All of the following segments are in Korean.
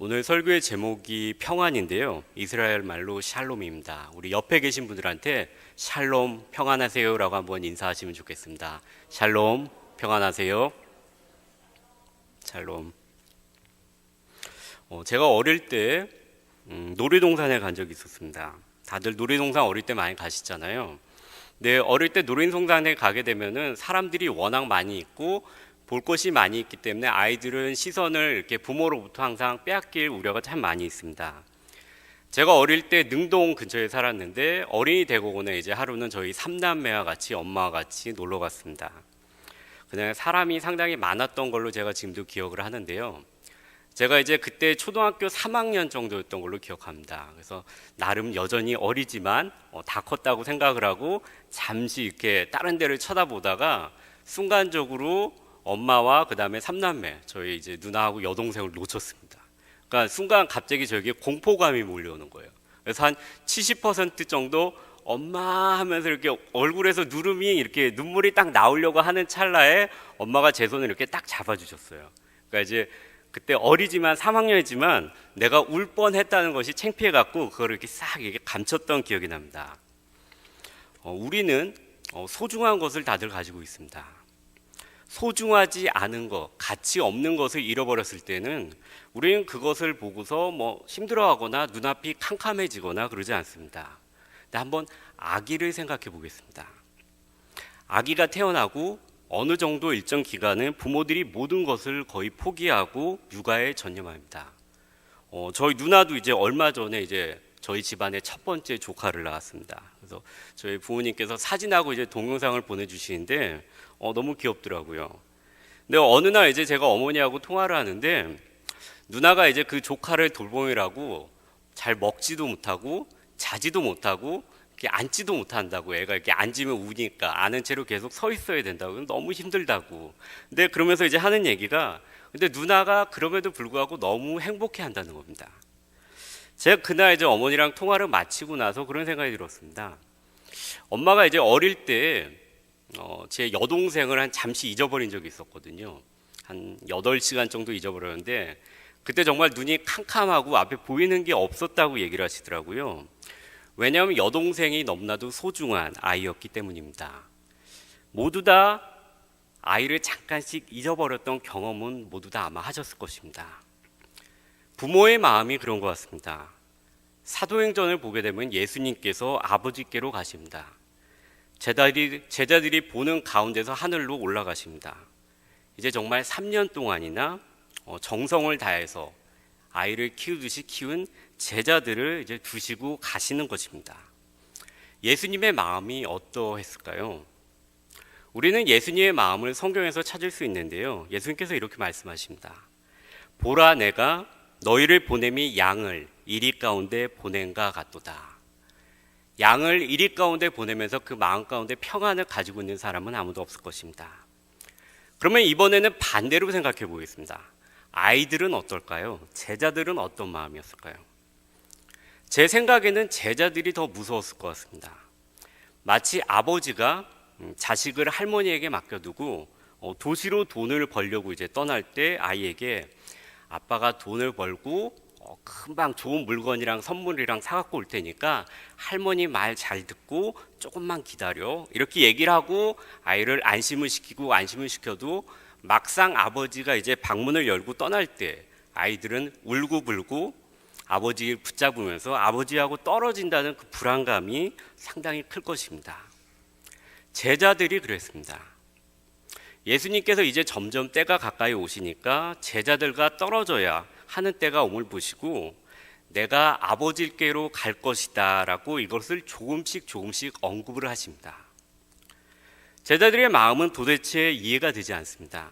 오늘 설교의 제목이 평안인데요. 이스라엘 말로 샬롬입니다. 우리 옆에 계신 분들한테 샬롬 평안하세요라고 한번 인사하시면 좋겠습니다. 샬롬 평안하세요. 샬롬. 제가 어릴 때 놀이동산에 간 적이 있었습니다. 다들 놀이동산 어릴 때 많이 가시잖아요. 근데 어릴 때 놀이동산에 가게 되면은 사람들이 워낙 많이 있고 볼 것이 많이 있기 때문에 아이들은 시선을 이렇게 부모로부터 항상 빼앗길 우려가 참 많이 있습니다. 제가 어릴 때 능동 근처에 살았는데 어린이 대공원에 이제 하루는 저희 삼남매와 같이 엄마와 같이 놀러 갔습니다. 그냥 사람이 상당히 많았던 걸로 제가 지금도 기억을 하는데요. 제가 이제 그때 초등학교 3학년 정도였던 걸로 기억합니다. 그래서 나름 여전히 어리지만 다 컸다고 생각을 하고 잠시 이렇게 다른 데를 쳐다보다가 순간적으로 엄마와 그 다음에 삼남매, 저희 이제 누나하고 여동생을 놓쳤습니다. 그러니까 순간 갑자기 저에게 공포감이 몰려오는 거예요. 그래서 한 70% 정도 엄마 하면서 이렇게 얼굴에서 누름이 이렇게 눈물이 딱 나오려고 하는 찰나에 엄마가 제 손을 이렇게 딱 잡아주셨어요. 그러니까 이제 그때 어리지만 3학년이지만 내가 울 뻔했다는 것이 창피해갖고 그걸 이렇게 싹 이렇게 감췄던 기억이 납니다. 우리는 소중한 것을 다들 가지고 있습니다. 소중하지 않은 것, 가치 없는 것을 잃어버렸을 때는 우리는 그것을 보고서 힘들어하거나 눈앞이 캄캄해지거나 그러지 않습니다. 근데 한번 아기를 생각해 보겠습니다. 아기가 태어나고 어느 정도 일정 기간은 부모들이 모든 것을 거의 포기하고 육아에 전념합니다. 저희 누나도 이제 얼마 전에 이제 저희 집안의 첫 번째 조카를 낳았습니다. 그래서 저희 부모님께서 사진하고 이제 동영상을 보내주시는데 너무 귀엽더라고요. 근데 어느 날 이제 제가 어머니하고 통화를 하는데 누나가 이제 그 조카를 돌보느라고 잘 먹지도 못하고 자지도 못하고 이렇게 앉지도 못한다고. 애가 이렇게 앉으면 우니까 아는 채로 계속 서 있어야 된다고. 너무 힘들다고. 근데 그러면서 이제 하는 얘기가 근데 누나가 그럼에도 불구하고 너무 행복해 한다는 겁니다. 제가 그날 이제 어머니랑 통화를 마치고 나서 그런 생각이 들었습니다. 엄마가 이제 어릴 때 제 여동생을 한 잠시 잊어버린 적이 있었거든요. 한 8시간 정도 잊어버렸는데 그때 정말 눈이 캄캄하고 앞에 보이는 게 없었다고 얘기를 하시더라고요. 왜냐하면 여동생이 너무나도 소중한 아이였기 때문입니다. 모두 다 아이를 잠깐씩 잊어버렸던 경험은 모두 다 아마 하셨을 것입니다. 부모의 마음이 그런 것 같습니다. 사도행전을 보게 되면 예수님께서 아버지께로 가십니다. 제자들이 보는 가운데서 하늘로 올라가십니다. 이제 정말 3년 동안이나 정성을 다해서 아이를 키우듯이 키운 제자들을 이제 두시고 가시는 것입니다. 예수님의 마음이 어떠했을까요? 우리는 예수님의 마음을 성경에서 찾을 수 있는데요. 예수님께서 이렇게 말씀하십니다. 보라, 내가 너희를 보냄이 양을 이리 가운데 보낸가 같도다. 양을 이리 가운데 보내면서 그 마음 가운데 평안을 가지고 있는 사람은 아무도 없을 것입니다. 그러면 이번에는 반대로 생각해 보겠습니다. 아이들은 어떨까요? 제자들은 어떤 마음이었을까요? 제 생각에는 제자들이 더 무서웠을 것 같습니다. 마치 아버지가 자식을 할머니에게 맡겨두고 도시로 돈을 벌려고 이제 떠날 때 아이에게 아빠가 돈을 벌고 금방 좋은 물건이랑 선물이랑 사갖고 올 테니까 할머니 말 잘 듣고 조금만 기다려 이렇게 얘기를 하고 아이를 안심을 시켜도 막상 아버지가 이제 방문을 열고 떠날 때 아이들은 울고불고 아버지를 붙잡으면서 아버지하고 떨어진다는 그 불안감이 상당히 클 것입니다. 제자들이 그랬습니다. 예수님께서 이제 점점 때가 가까이 오시니까 제자들과 떨어져야 하는 때가 옴을 보시고 내가 아버지께로 갈 것이다 라고 이것을 조금씩 언급을 하십니다. 제자들의 마음은 도대체 이해가 되지 않습니다.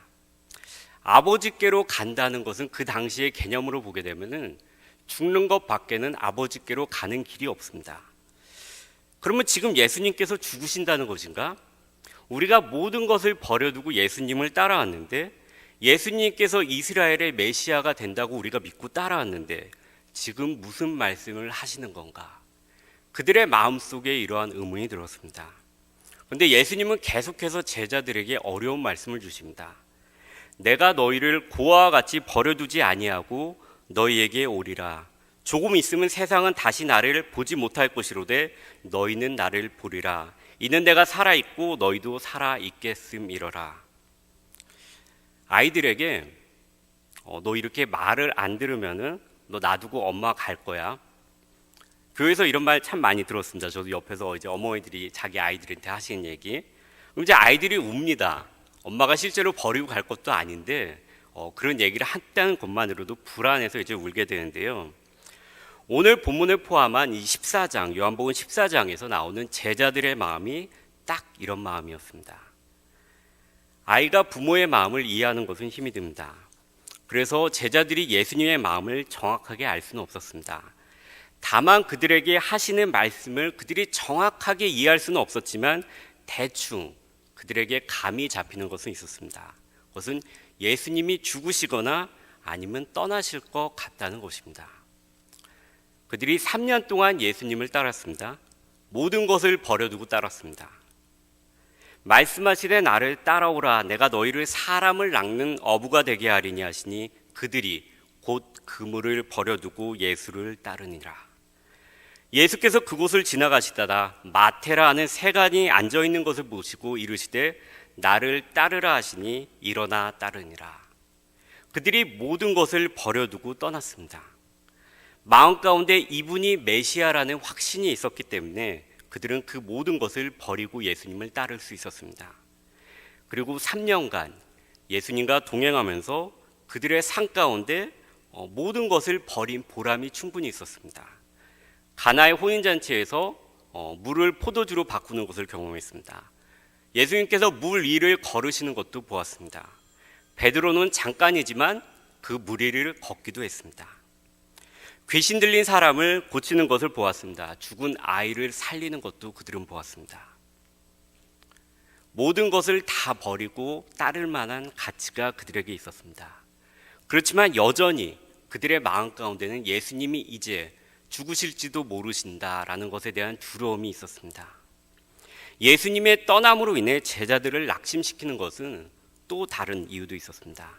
아버지께로 간다는 것은 그 당시의 개념으로 보게 되면은 죽는 것 밖에는 아버지께로 가는 길이 없습니다. 그러면 지금 예수님께서 죽으신다는 것인가? 우리가 모든 것을 버려두고 예수님을 따라왔는데 예수님께서 이스라엘의 메시아가 된다고 우리가 믿고 따라왔는데 지금 무슨 말씀을 하시는 건가? 그들의 마음속에 이러한 의문이 들었습니다. 그런데 예수님은 계속해서 제자들에게 어려운 말씀을 주십니다. 내가 너희를 고아와 같이 버려두지 아니하고 너희에게 오리라. 조금 있으면 세상은 다시 나를 보지 못할 것이로되 너희는 나를 보리라. 이는 내가 살아있고 너희도 살아있겠음이러라. 아이들에게 너 이렇게 말을 안 들으면은 너 놔두고 엄마 갈 거야. 교회에서 이런 말 참 많이 들었습니다. 저도 옆에서 이제 어머니들이 자기 아이들한테 하시는 얘기. 그럼 이제 아이들이 웁니다. 엄마가 실제로 버리고 갈 것도 아닌데 그런 얘기를 한다는 것만으로도 불안해서 이제 울게 되는데요. 오늘 본문을 포함한 이 14장, 요한복음 14장에서 나오는 제자들의 마음이 딱 이런 마음이었습니다. 아이가 부모의 마음을 이해하는 것은 힘이 듭니다. 그래서 제자들이 예수님의 마음을 정확하게 알 수는 없었습니다. 다만 그들에게 하시는 말씀을 그들이 정확하게 이해할 수는 없었지만 대충 그들에게 감이 잡히는 것은 있었습니다. 그것은 예수님이 죽으시거나 아니면 떠나실 것 같다는 것입니다. 그들이 3년 동안 예수님을 따랐습니다. 모든 것을 버려두고 따랐습니다. 말씀하시되 나를 따라오라. 내가 너희를 사람을 낚는 어부가 되게 하리니 하시니 그들이 곧 그물을 버려두고 예수를 따르니라. 예수께서 그곳을 지나가시다가 마테라 하는 세간이 앉아있는 것을 보시고 이르시되 나를 따르라 하시니 일어나 따르니라. 그들이 모든 것을 버려두고 떠났습니다. 마음 가운데 이분이 메시아라는 확신이 있었기 때문에 그들은 그 모든 것을 버리고 예수님을 따를 수 있었습니다. 그리고 3년간 예수님과 동행하면서 그들의 삶 가운데 모든 것을 버린 보람이 충분히 있었습니다. 가나의 혼인잔치에서 물을 포도주로 바꾸는 것을 경험했습니다. 예수님께서 물 위를 걸으시는 것도 보았습니다. 베드로는 잠깐이지만 그 물 위를 걷기도 했습니다. 귀신 들린 사람을 고치는 것을 보았습니다. 죽은 아이를 살리는 것도 그들은 보았습니다. 모든 것을 다 버리고 따를 만한 가치가 그들에게 있었습니다. 그렇지만 여전히 그들의 마음 가운데는 예수님이 이제 죽으실지도 모르신다라는 것에 대한 두려움이 있었습니다. 예수님의 떠남으로 인해 제자들을 낙심시키는 것은 또 다른 이유도 있었습니다.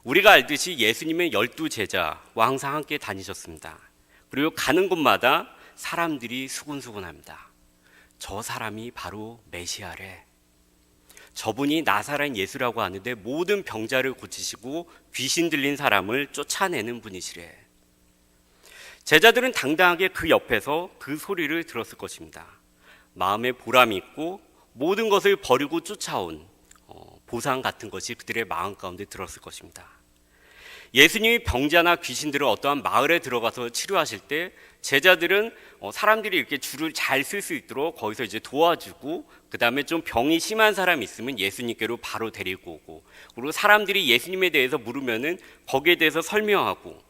우리가 알듯이 예수님의 12제자와 항상 함께 다니셨습니다. 그리고 가는 곳마다 사람들이 수군수군합니다. 저 사람이 바로 메시아래. 저분이 나사렛 예수라고 하는데 모든 병자를 고치시고 귀신 들린 사람을 쫓아내는 분이시래. 제자들은 당당하게 그 옆에서 그 소리를 들었을 것입니다. 마음에 보람이 있고 모든 것을 버리고 쫓아온 보상 같은 것이 그들의 마음 가운데 들었을 것입니다. 예수님이 병자나 귀신들을 어떠한 마을에 들어가서 치료하실 때 제자들은 사람들이 이렇게 줄을 잘 쓸 수 있도록 거기서 이제 도와주고 그 다음에 좀 병이 심한 사람이 있으면 예수님께로 바로 데리고 오고 그리고 사람들이 예수님에 대해서 물으면은 거기에 대해서 설명하고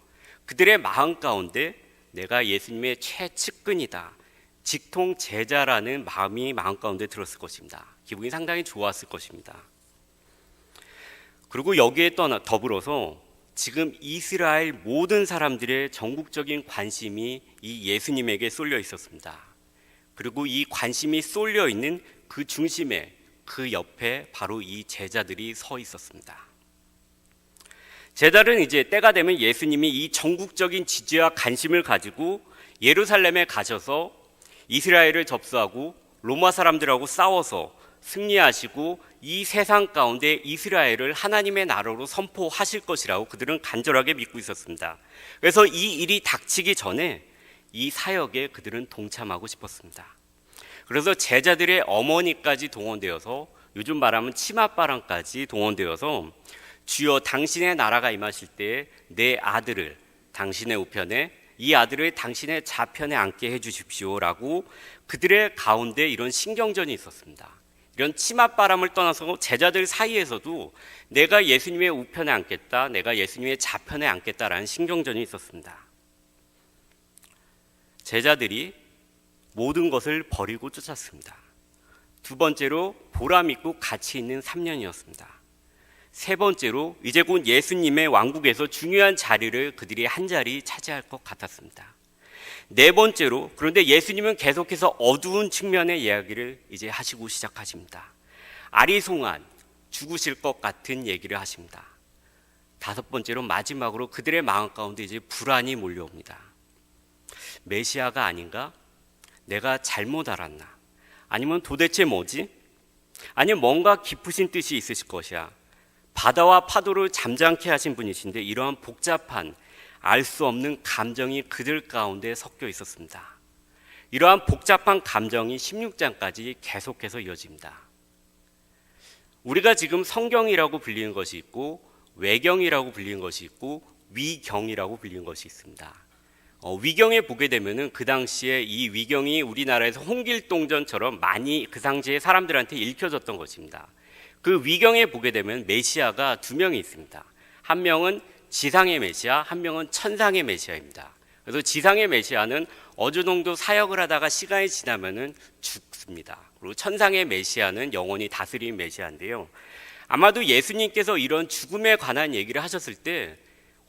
그들의 마음 가운데 내가 예수님의 최측근이다. 직통 제자라는 마음이 마음 가운데 들었을 것입니다. 기분이 상당히 좋았을 것입니다. 그리고 여기에 더불어서 지금 이스라엘 모든 사람들의 전국적인 관심이 이 예수님에게 쏠려 있었습니다. 그리고 이 관심이 쏠려 있는 그 중심에 그 옆에 바로 이 제자들이 서 있었습니다. 제자들은 이제 때가 되면 예수님이 이 전국적인 지지와 관심을 가지고 예루살렘에 가셔서 이스라엘을 접수하고 로마 사람들하고 싸워서 승리하시고 이 세상 가운데 이스라엘을 하나님의 나라로 선포하실 것이라고 그들은 간절하게 믿고 있었습니다. 그래서 이 일이 닥치기 전에 이 사역에 그들은 동참하고 싶었습니다. 그래서 제자들의 어머니까지 동원되어서 요즘 말하면 치맛바람까지 동원되어서 주여 당신의 나라가 임하실 때에 내 아들을 당신의 우편에 이 아들을 당신의 좌편에 앉게 해주십시오라고 그들의 가운데 이런 신경전이 있었습니다. 이런 치맛바람을 떠나서 제자들 사이에서도 내가 예수님의 우편에 앉겠다, 내가 예수님의 좌편에 앉겠다라는 신경전이 있었습니다. 제자들이 모든 것을 버리고 쫓았습니다. 두 번째로 보람 있고 가치 있는 3년이었습니다. 세 번째로 이제 곧 예수님의 왕국에서 중요한 자리를 그들이 한 자리 차지할 것 같았습니다. 네 번째로 그런데 예수님은 계속해서 어두운 측면의 이야기를 이제 하시고 시작하십니다. 아리송한 죽으실 것 같은 얘기를 하십니다. 다섯 번째로 마지막으로 그들의 마음 가운데 이제 불안이 몰려옵니다. 메시아가 아닌가? 내가 잘못 알았나? 아니면 도대체 뭐지? 아니면 뭔가 깊으신 뜻이 있으실 것이야. 바다와 파도를 잠잠케 하신 분이신데 이러한 복잡한 알 수 없는 감정이 그들 가운데 섞여 있었습니다. 이러한 복잡한 감정이 16장까지 계속해서 이어집니다. 우리가 지금 성경이라고 불리는 것이 있고 외경이라고 불리는 것이 있고 위경이라고 불리는 것이 있습니다. 위경에 보게 되면은 그 당시에 이 위경이 우리나라에서 홍길동전처럼 많이 그 당시에 사람들한테 읽혀졌던 것입니다. 그 위경에 보게 되면 메시아가 두 명이 있습니다. 한 명은 지상의 메시아, 한 명은 천상의 메시아입니다. 그래서 지상의 메시아는 어느 정도 사역을 하다가 시간이 지나면은 죽습니다. 그리고 천상의 메시아는 영원히 다스리는 메시아인데요. 아마도 예수님께서 이런 죽음에 관한 얘기를 하셨을 때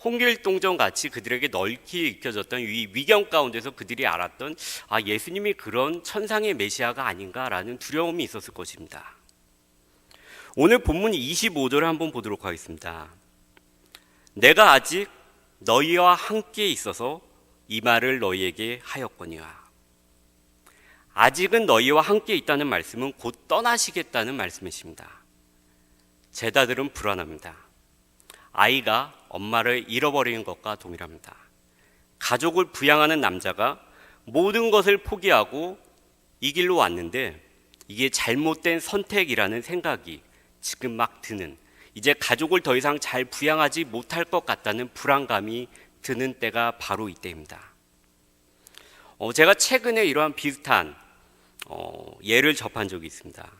홍길동전 같이 그들에게 널리 읽혀졌던 이 위경 가운데서 그들이 알았던 예수님이 그런 천상의 메시아가 아닌가라는 두려움이 있었을 것입니다. 오늘 본문 25절을 한번 보도록 하겠습니다. 내가 아직 너희와 함께 있어서 이 말을 너희에게 하였거니와. 아직은 너희와 함께 있다는 말씀은 곧 떠나시겠다는 말씀이십니다. 제자들은 불안합니다. 아이가 엄마를 잃어버리는 것과 동일합니다. 가족을 부양하는 남자가 모든 것을 포기하고 이 길로 왔는데 이게 잘못된 선택이라는 생각이 지금 막 드는, 이제 가족을 더 이상 잘 부양하지 못할 것 같다는 불안감이 드는 때가 바로 이때입니다. 제가 최근에 이러한 비슷한 예를 접한 적이 있습니다.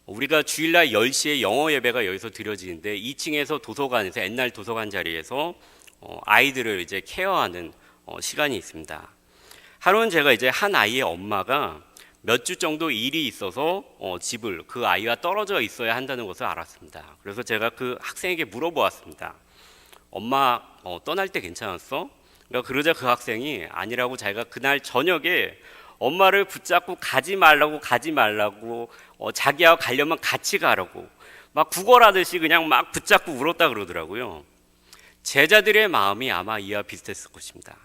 우리가 주일날 10시에 영어 예배가 여기서 드려지는데 2층에서 도서관에서 옛날 도서관 자리에서 아이들을 이제 케어하는 시간이 있습니다. 하루는 제가 이제 한 아이의 엄마가 몇 주 정도 일이 있어서 집을 그 아이와 떨어져 있어야 한다는 것을 알았습니다. 그래서 제가 그 학생에게 물어보았습니다. 엄마 떠날 때 괜찮았어? 그러자 그 학생이 아니라고, 자기가 그날 저녁에 엄마를 붙잡고 가지 말라고 자기와 가려면 같이 가라고 막 구걸하듯이 그냥 막 붙잡고 울었다 그러더라고요. 제자들의 마음이 아마 이와 비슷했을 것입니다.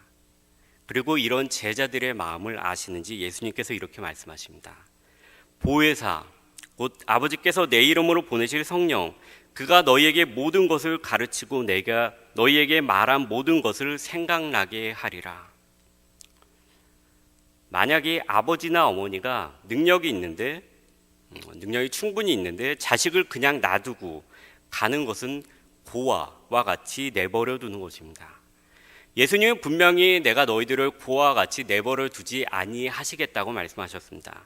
그리고 이런 제자들의 마음을 아시는지 예수님께서 이렇게 말씀하십니다. 보혜사 곧 아버지께서 내 이름으로 보내실 성령, 그가 너희에게 모든 것을 가르치고 내가 너희에게 말한 모든 것을 생각나게 하리라. 만약에 아버지나 어머니가 능력이 충분히 있는데 자식을 그냥 놔두고 가는 것은 고아와 같이 내버려 두는 것입니다. 예수님은 분명히 내가 너희들을 고아와 같이 내버려 두지 아니하시겠다고 말씀하셨습니다.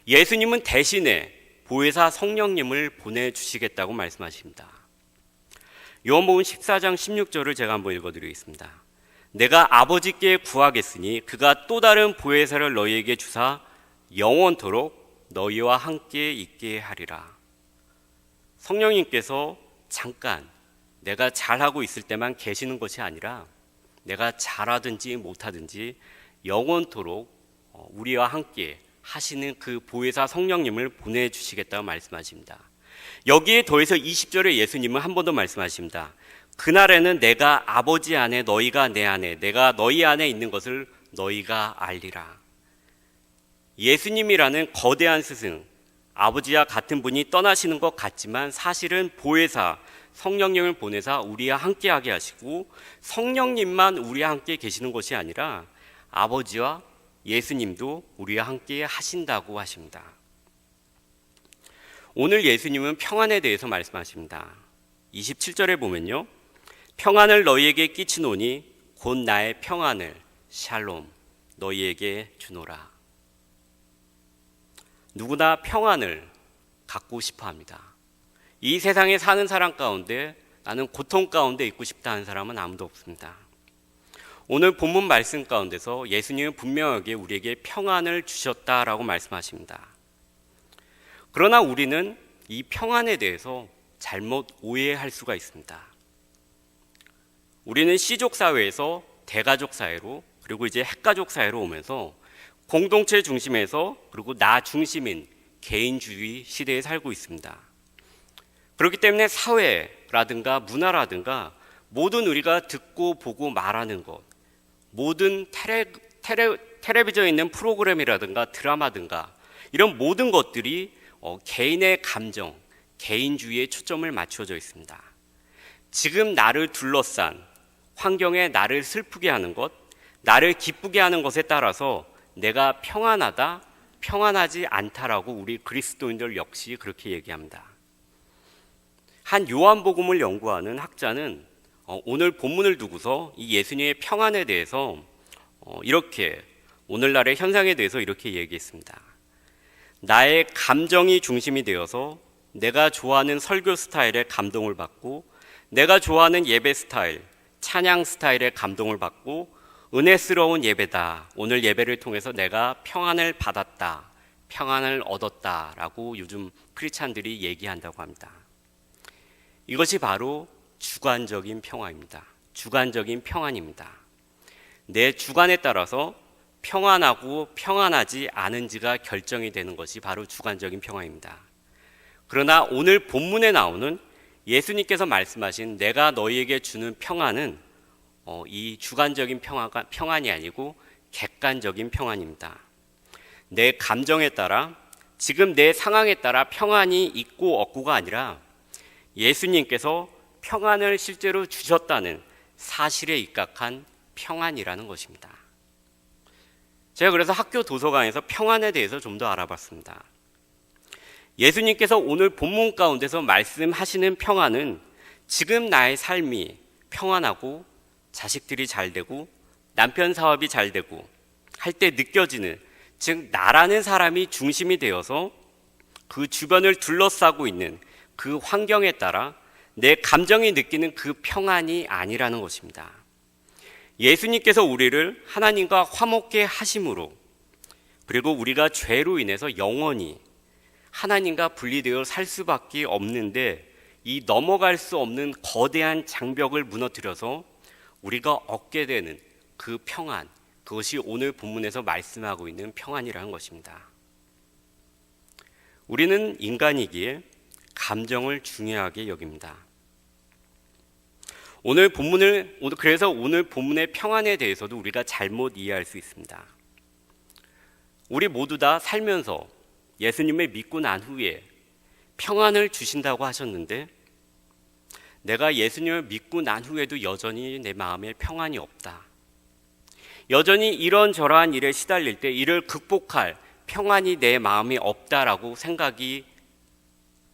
예수님은 대신에 보혜사 성령님을 보내주시겠다고 말씀하십니다. 요한복음 14장 16절을 제가 한번 읽어드리겠습니다. 내가 아버지께 구하겠으니 그가 또 다른 보혜사를 너희에게 주사 영원토록 너희와 함께 있게 하리라. 성령님께서 잠깐 내가 잘하고 있을 때만 계시는 것이 아니라 내가 잘하든지 못하든지 영원토록 우리와 함께 하시는 그 보혜사 성령님을 보내주시겠다고 말씀하십니다. 여기에 더해서 20절에 예수님은 한 번 더 말씀하십니다. 그날에는 내가 아버지 안에 너희가 내 안에 내가 너희 안에 있는 것을 너희가 알리라. 예수님이라는 거대한 스승, 아버지와 같은 분이 떠나시는 것 같지만 사실은 보혜사 성령님을 보내사 우리와 함께하게 하시고 성령님만 우리와 함께 계시는 것이 아니라 아버지와 예수님도 우리와 함께 하신다고 하십니다. 오늘 예수님은 평안에 대해서 말씀하십니다. 27절에 보면요, 평안을 너희에게 끼치노니 곧 나의 평안을 샬롬 너희에게 주노라. 누구나 평안을 갖고 싶어 합니다. 이 세상에 사는 사람 가운데 나는 고통 가운데 있고 싶다 하는 사람은 아무도 없습니다. 오늘 본문 말씀 가운데서 예수님은 분명하게 우리에게 평안을 주셨다라고 말씀하십니다. 그러나 우리는 이 평안에 대해서 잘못 오해할 수가 있습니다. 우리는 씨족 사회에서 대가족 사회로, 그리고 이제 핵가족 사회로 오면서 공동체 중심에서, 그리고 나 중심인 개인주의 시대에 살고 있습니다. 그렇기 때문에 사회라든가 문화라든가 모든 우리가 듣고 보고 말하는 것, 모든 텔레비전에 있는 프로그램이라든가 드라마든가 이런 모든 것들이 개인의 감정, 개인주의에 초점을 맞춰져 있습니다. 지금 나를 둘러싼 환경에 나를 슬프게 하는 것, 나를 기쁘게 하는 것에 따라서 내가 평안하다, 평안하지 않다라고 우리 그리스도인들 역시 그렇게 얘기합니다. 한 요한복음을 연구하는 학자는 오늘 본문을 두고서 이 예수님의 평안에 대해서 이렇게 오늘날의 현상에 대해서 이렇게 얘기했습니다. 나의 감정이 중심이 되어서 내가 좋아하는 설교 스타일에 감동을 받고 내가 좋아하는 예배 스타일, 찬양 스타일에 감동을 받고 은혜스러운 예배다. 오늘 예배를 통해서 내가 평안을 받았다. 평안을 얻었다라고 요즘 크리스찬들이 얘기한다고 합니다. 이것이 바로 주관적인 평화입니다. 주관적인 평안입니다. 내 주관에 따라서 평안하고 평안하지 않은지가 결정이 되는 것이 바로 주관적인 평화입니다. 그러나 오늘 본문에 나오는 예수님께서 말씀하신 내가 너희에게 주는 평안은 이 주관적인 평안이 아니고 객관적인 평안입니다. 내 감정에 따라 지금 내 상황에 따라 평안이 있고 없고가 아니라 예수님께서 평안을 실제로 주셨다는 사실에 입각한 평안이라는 것입니다. 제가 그래서 학교 도서관에서 평안에 대해서 좀 더 알아봤습니다. 예수님께서 오늘 본문 가운데서 말씀하시는 평안은 지금 나의 삶이 평안하고 자식들이 잘 되고 남편 사업이 잘 되고 할 때 느껴지는, 즉 나라는 사람이 중심이 되어서 그 주변을 둘러싸고 있는 그 환경에 따라 내 감정이 느끼는 그 평안이 아니라는 것입니다. 예수님께서 우리를 하나님과 화목케 하심으로, 그리고 우리가 죄로 인해서 영원히 하나님과 분리되어 살 수밖에 없는데 이 넘어갈 수 없는 거대한 장벽을 무너뜨려서 우리가 얻게 되는 그 평안, 그것이 오늘 본문에서 말씀하고 있는 평안이라는 것입니다. 우리는 인간이기에 감정을 중요하게 여깁니다. 그래서 오늘 본문의 평안에 대해서도 우리가 잘못 이해할 수 있습니다. 우리 모두 다 살면서 예수님을 믿고 난 후에 평안을 주신다고 하셨는데 내가 예수님을 믿고 난 후에도 여전히 내 마음에 평안이 없다. 여전히 이런저러한 일에 시달릴 때 이를 극복할 평안이 내 마음에 없다라고 생각이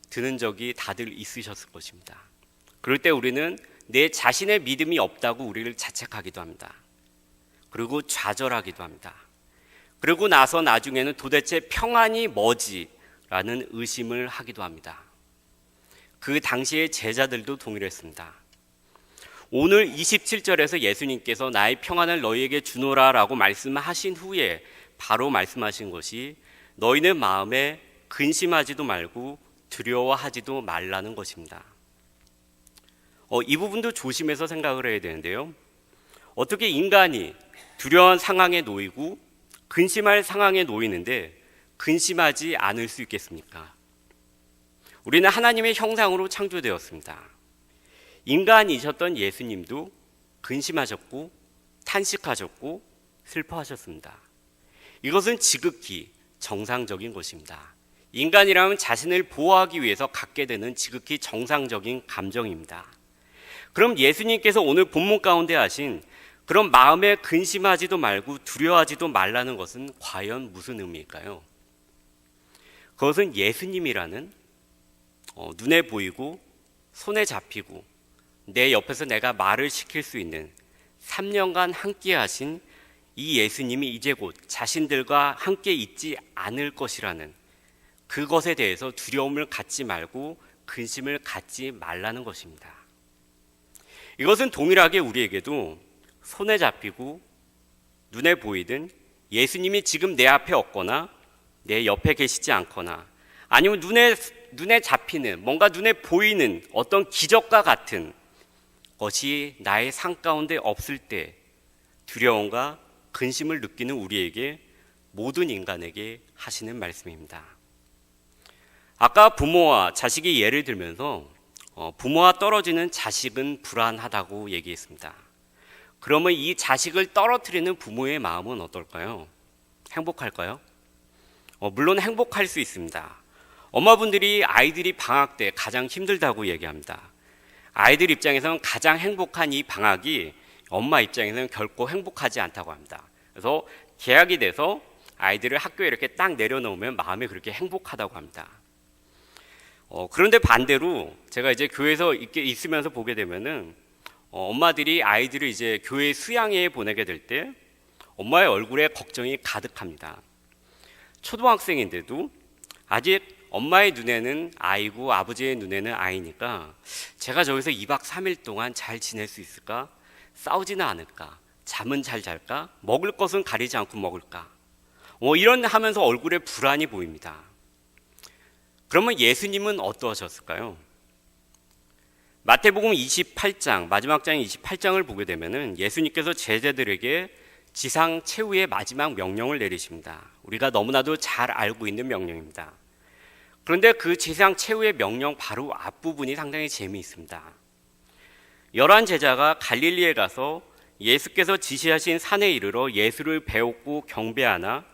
드는 적이 다들 있으셨을 것입니다. 그럴 때 우리는 내 자신의 믿음이 없다고 우리를 자책하기도 합니다. 그리고 좌절하기도 합니다. 그러고 나서 나중에는 도대체 평안이 뭐지라는 의심을 하기도 합니다. 그 당시의 제자들도 동일했습니다. 오늘 27절에서 예수님께서 나의 평안을 너희에게 주노라라고 말씀하신 후에 바로 말씀하신 것이 너희는 마음에 근심하지도 말고 두려워하지도 말라는 것입니다. 이 부분도 조심해서 생각을 해야 되는데요. 어떻게 인간이 두려운 상황에 놓이고 근심할 상황에 놓이는데 근심하지 않을 수 있겠습니까? 우리는 하나님의 형상으로 창조되었습니다. 인간이셨던 예수님도 근심하셨고 탄식하셨고 슬퍼하셨습니다. 이것은 지극히 정상적인 것입니다. 인간이라면 자신을 보호하기 위해서 갖게 되는 지극히 정상적인 감정입니다. 그럼 예수님께서 오늘 본문 가운데 하신 그런 마음에 근심하지도 말고 두려워하지도 말라는 것은 과연 무슨 의미일까요? 그것은 예수님이라는 눈에 보이고 손에 잡히고 내 옆에서 내가 말을 시킬 수 있는 3년간 함께 하신 이 예수님이 이제 곧 자신들과 함께 있지 않을 것이라는 그것에 대해서 두려움을 갖지 말고 근심을 갖지 말라는 것입니다. 이것은 동일하게 우리에게도 손에 잡히고 눈에 보이든 예수님이 지금 내 앞에 없거나 내 옆에 계시지 않거나 아니면 눈에 잡히는 뭔가 눈에 보이는 어떤 기적과 같은 것이 나의 삶 가운데 없을 때 두려움과 근심을 느끼는 우리에게 모든 인간에게 하시는 말씀입니다. 아까 부모와 자식이 예를 들면서 부모와 떨어지는 자식은 불안하다고 얘기했습니다. 그러면 이 자식을 떨어뜨리는 부모의 마음은 어떨까요? 행복할까요? 물론 행복할 수 있습니다. 엄마분들이 아이들이 방학 때 가장 힘들다고 얘기합니다. 아이들 입장에서는 가장 행복한 이 방학이 엄마 입장에서는 결코 행복하지 않다고 합니다. 그래서 개학이 돼서 아이들을 학교에 이렇게 딱 내려놓으면 마음이 그렇게 행복하다고 합니다. 그런데 반대로 제가 이제 교회에서 있으면서 보게 되면은 엄마들이 아이들을 이제 교회 수양회에 보내게 될 때 엄마의 얼굴에 걱정이 가득합니다. 초등학생인데도 아직 엄마의 눈에는 아이고 아버지의 눈에는 아이니까 제가 저기서 2박 3일 동안 잘 지낼 수 있을까? 싸우지는 않을까? 잠은 잘 잘까? 먹을 것은 가리지 않고 먹을까? 이런 하면서 얼굴에 불안이 보입니다. 그러면 예수님은 어떠하셨을까요? 마태복음 28장, 마지막 장 28장을 보게 되면은 예수님께서 제자들에게 지상 최후의 마지막 명령을 내리십니다. 우리가 너무나도 잘 알고 있는 명령입니다. 그런데 그 지상 최후의 명령 바로 앞부분이 상당히 재미있습니다. 11 제자가 갈릴리에 가서 예수께서 지시하신 산에 이르러 예수를 배웠고 경배하나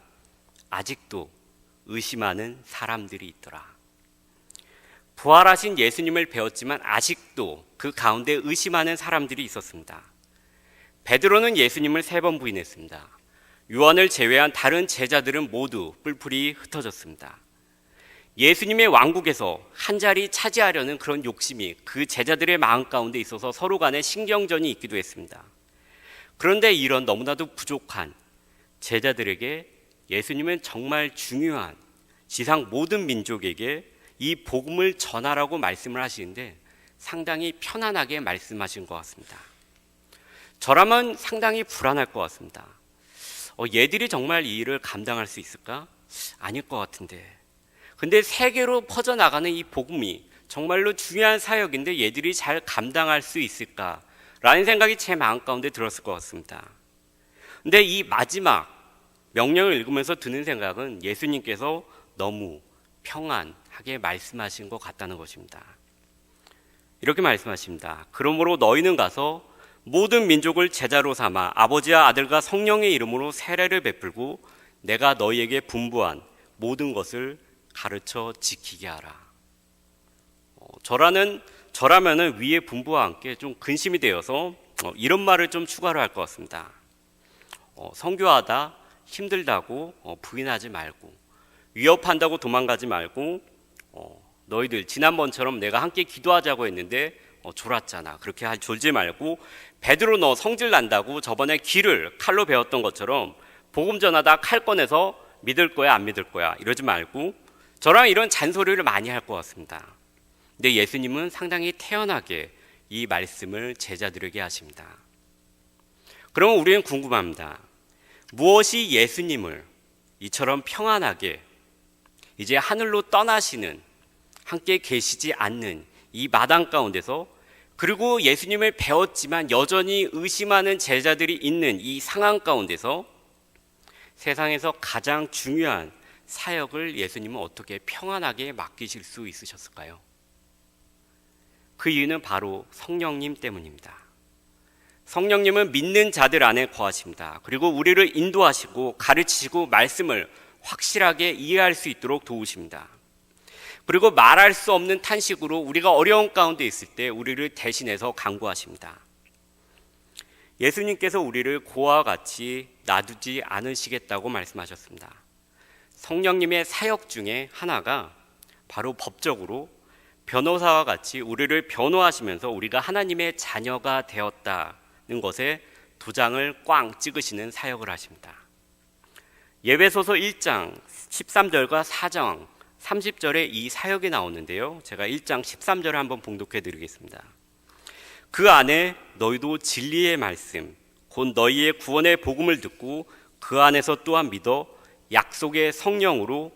아직도 의심하는 사람들이 있더라. 부활하신 예수님을 배웠지만 아직도 그 가운데 의심하는 사람들이 있었습니다. 베드로는 예수님을 3번 부인했습니다. 요한을 제외한 다른 제자들은 모두 뿔뿔이 흩어졌습니다. 예수님의 왕국에서 한 자리 차지하려는 그런 욕심이 그 제자들의 마음 가운데 있어서 서로 간에 신경전이 있기도 했습니다. 그런데 이런 너무나도 부족한 제자들에게 예수님은 정말 중요한 지상 모든 민족에게 이 복음을 전하라고 말씀을 하시는데 상당히 편안하게 말씀하신 것 같습니다. 저라면 상당히 불안할 것 같습니다. 얘들이 정말 이 일을 감당할 수 있을까? 아닐 것 같은데. 근데 세계로 퍼져나가는 이 복음이 정말로 중요한 사역인데 얘들이 잘 감당할 수 있을까라는 생각이 제 마음 가운데 들었을 것 같습니다. 근데 이 마지막 명령을 읽으면서 드는 생각은 예수님께서 너무 평안하게 말씀하신 것 같다는 것입니다. 이렇게 말씀하십니다. 그러므로 너희는 가서 모든 민족을 제자로 삼아 아버지와 아들과 성령의 이름으로 세례를 베풀고 내가 너희에게 분부한 모든 것을 가르쳐 지키게 하라. 저라면은 위의 분부와 함께 좀 근심이 되어서 이런 말을 좀 추가로 할 것 같습니다. 선교하다 힘들다고 부인하지 말고, 위협한다고 도망가지 말고, 너희들 지난번처럼 내가 함께 기도하자고 했는데 졸았잖아. 그렇게 졸지 말고, 베드로 너 성질 난다고 저번에 길을 칼로 베었던 것처럼 복음 전하다 칼 꺼내서 믿을 거야 안 믿을 거야 이러지 말고, 저랑 이런 잔소리를 많이 할 것 같습니다. 근데 예수님은 상당히 태연하게 이 말씀을 제자들에게 하십니다. 그러면 우리는 궁금합니다. 무엇이 예수님을 이처럼 평안하게 이제 하늘로 떠나시는, 함께 계시지 않는 이 마당 가운데서, 그리고 예수님을 배웠지만 여전히 의심하는 제자들이 있는 이 상황 가운데서 세상에서 가장 중요한 사역을 예수님은 어떻게 평안하게 맡기실 수 있으셨을까요? 그 이유는 바로 성령님 때문입니다. 성령님은 믿는 자들 안에 거하십니다. 그리고 우리를 인도하시고 가르치시고 말씀을 확실하게 이해할 수 있도록 도우십니다. 그리고 말할 수 없는 탄식으로 우리가 어려운 가운데 있을 때 우리를 대신해서 간구하십니다. 예수님께서 우리를 고아와 같이 놔두지 않으시겠다고 말씀하셨습니다. 성령님의 사역 중에 하나가 바로 법적으로 변호사와 같이 우리를 변호하시면서 우리가 하나님의 자녀가 되었다는 것에 도장을 꽝 찍으시는 사역을 하십니다. 예배소서 1장 13절과 4장 30절에 이 사역이 나오는데요, 제가 1장 13절을 한번 봉독해 드리겠습니다. 그 안에 너희도 진리의 말씀 곧 너희의 구원의 복음을 듣고 그 안에서 또한 믿어 약속의 성령으로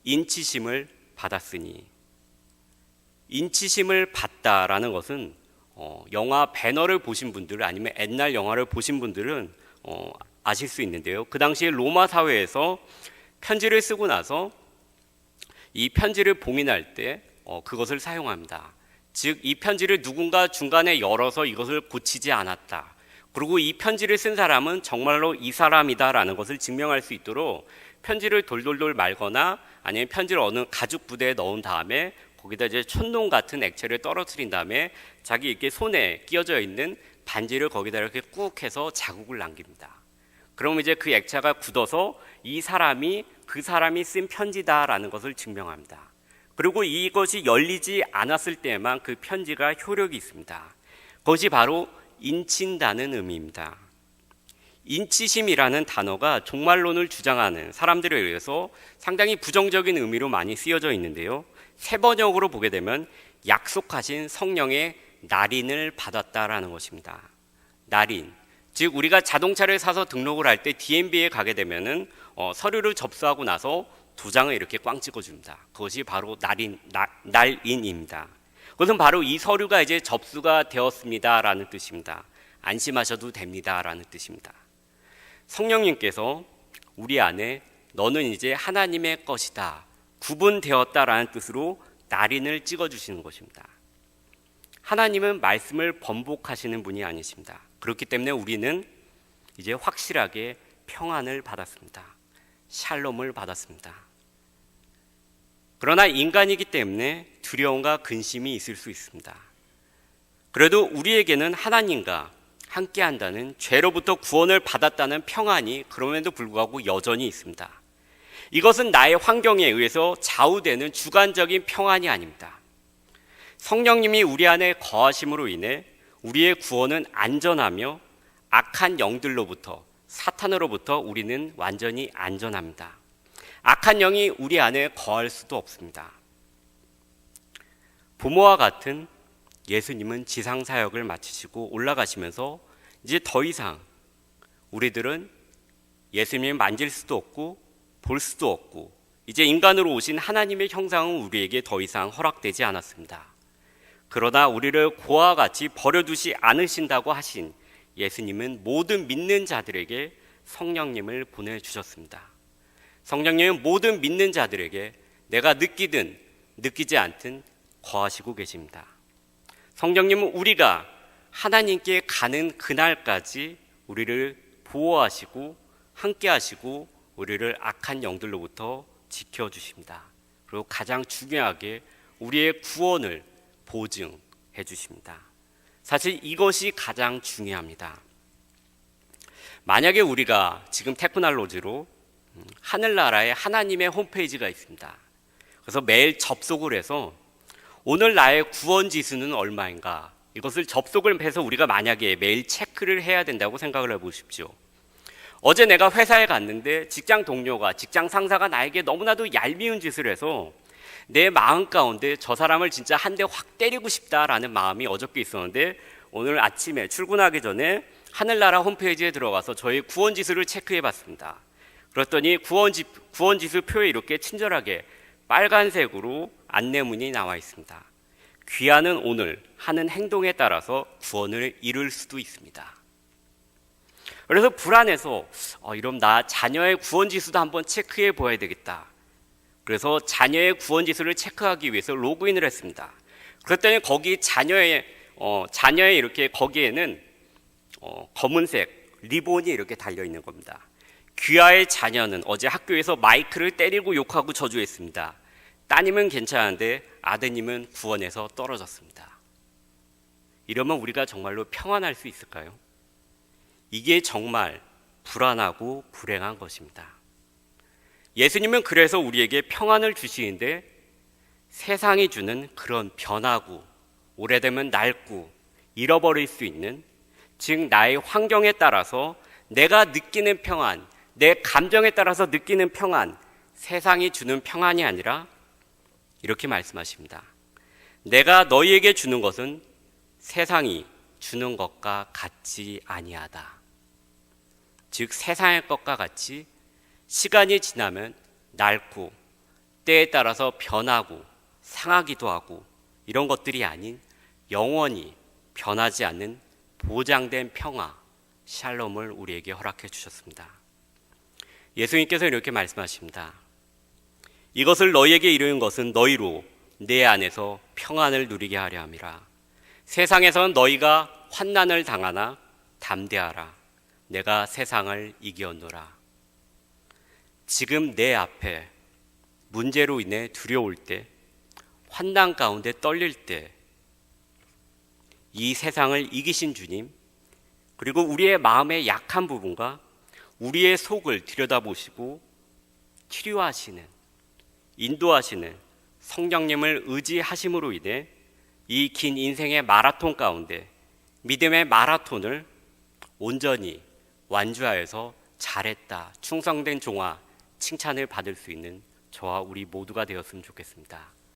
인치심을 받았으니, 인치심을 받다라는 것은 영화 배너를 보신 분들, 아니면 옛날 영화를 보신 분들은 아실 수 있는데요, 그 당시에 로마 사회에서 편지를 쓰고 나서 이 편지를 봉인할 때 그것을 사용합니다. 즉 이 편지를 누군가 중간에 열어서 이것을 고치지 않았다. 그리고 이 편지를 쓴 사람은 정말로 이 사람이다라는 것을 증명할 수 있도록 편지를 돌돌돌 말거나 아니면 편지를 어느 가죽 부대에 넣은 다음에 거기다 이제 촛농 같은 액체를 떨어뜨린 다음에 자기 이렇게 손에 끼어져 있는 반지를 거기다 이렇게 꾹 해서 자국을 남깁니다. 그럼 이제 그 액체가 굳어서 이 사람이 그 사람이 쓴 편지다라는 것을 증명합니다. 그리고 이것이 열리지 않았을 때에만 그 편지가 효력이 있습니다. 그것이 바로 인친다는 의미입니다. 인치심이라는 단어가 종말론을 주장하는 사람들에 의해서 상당히 부정적인 의미로 많이 쓰여져 있는데요. 세 번역으로 보게 되면 약속하신 성령의 날인을 받았다라는 것입니다. 날인, 즉 우리가 자동차를 사서 등록을 할 때 DMV에 가게 되면은 서류를 접수하고 나서 도장을 이렇게 꽝 찍어줍니다. 그것이 바로 날인입니다. 그것은 바로 이 서류가 이제 접수가 되었습니다라는 뜻입니다. 안심하셔도 됩니다라는 뜻입니다. 성령님께서 우리 안에 너는 이제 하나님의 것이다, 구분되었다라는 뜻으로 날인을 찍어주시는 것입니다. 하나님은 말씀을 번복하시는 분이 아니십니다. 그렇기 때문에 우리는 이제 확실하게 평안을 받았습니다. 샬롬을 받았습니다. 그러나 인간이기 때문에 두려움과 근심이 있을 수 있습니다. 그래도 우리에게는 하나님과 함께한다는, 죄로부터 구원을 받았다는 평안이 그럼에도 불구하고 여전히 있습니다. 이것은 나의 환경에 의해서 좌우되는 주관적인 평안이 아닙니다. 성령님이 우리 안에 거하심으로 인해 우리의 구원은 안전하며 악한 영들로부터, 사탄으로부터 우리는 완전히 안전합니다. 악한 영이 우리 안에 거할 수도 없습니다. 부모와 같은 예수님은 지상사역을 마치시고 올라가시면서 이제 더 이상 우리들은 예수님을 만질 수도 없고 볼 수도 없고 이제 인간으로 오신 하나님의 형상은 우리에게 더 이상 허락되지 않았습니다. 그러나 우리를 고와 같이 버려두지 않으신다고 하신 예수님은 모든 믿는 자들에게 성령님을 보내주셨습니다. 성령님은 모든 믿는 자들에게 내가 느끼든 느끼지 않든 거하시고 계십니다. 성령님은 우리가 하나님께 가는 그날까지 우리를 보호하시고 함께 하시고 우리를 악한 영들로부터 지켜주십니다. 그리고 가장 중요하게 우리의 구원을 보증해 주십니다. 사실 이것이 가장 중요합니다. 만약에 우리가 지금 테크놀로지로 하늘나라에 하나님의 홈페이지가 있습니다. 그래서 매일 접속을 해서 오늘 나의 구원 지수는 얼마인가, 이것을 접속을 해서 우리가 만약에 매일 체크를 해야 된다고 생각을 해보십시오. 어제 내가 회사에 갔는데 직장 동료가, 직장 상사가 나에게 너무나도 얄미운 짓을 해서 내 마음 가운데 저 사람을 진짜 한 대 확 때리고 싶다라는 마음이 어저께 있었는데, 오늘 아침에 출근하기 전에 하늘나라 홈페이지에 들어가서 저의 구원 지수를 체크해 봤습니다. 그랬더니 구원 지수 표에 이렇게 친절하게 빨간색으로 안내문이 나와 있습니다. 귀하는 오늘 하는 행동에 따라서 구원을 이룰 수도 있습니다. 그래서 불안해서 이럼 나 자녀의 구원 지수도 한번 체크해 보아야 되겠다. 그래서 자녀의 구원 지수를 체크하기 위해서 로그인을 했습니다. 그랬더니 거기 자녀의 이렇게 거기에는 검은색 리본이 이렇게 달려 있는 겁니다. 귀하의 자녀는 어제 학교에서 마이크를 때리고 욕하고 저주했습니다. 따님은 괜찮은데 아드님은 구원에서 떨어졌습니다. 이러면 우리가 정말로 평안할 수 있을까요? 이게 정말 불안하고 불행한 것입니다. 예수님은 그래서 우리에게 평안을 주시는데 세상이 주는 그런 변하고 오래되면 낡고 잃어버릴 수 있는, 즉 나의 환경에 따라서 내가 느끼는 평안, 내 감정에 따라서 느끼는 평안, 세상이 주는 평안이 아니라 이렇게 말씀하십니다. 내가 너희에게 주는 것은 세상이 주는 것과 같지 아니하다. 즉 세상의 것과 같이 시간이 지나면 낡고 때에 따라서 변하고 상하기도 하고 이런 것들이 아닌 영원히 변하지 않는 보장된 평화, 샬롬을 우리에게 허락해 주셨습니다. 예수님께서 이렇게 말씀하십니다. 이것을 너희에게 이루는 것은 너희로 내 안에서 평안을 누리게 하려 함이라. 세상에선 너희가 환난을 당하나 담대하라. 내가 세상을 이기었노라. 지금 내 앞에 문제로 인해 두려울 때, 환난 가운데 떨릴 때, 이 세상을 이기신 주님, 그리고 우리의 마음의 약한 부분과 우리의 속을 들여다보시고 치료하시는, 인도하시는 성령님을 의지하심으로 인해 이 긴 인생의 마라톤 가운데 믿음의 마라톤을 온전히 완주하여서 잘했다, 충성된 종아 칭찬을 받을 수 있는 저와 우리 모두가 되었으면 좋겠습니다.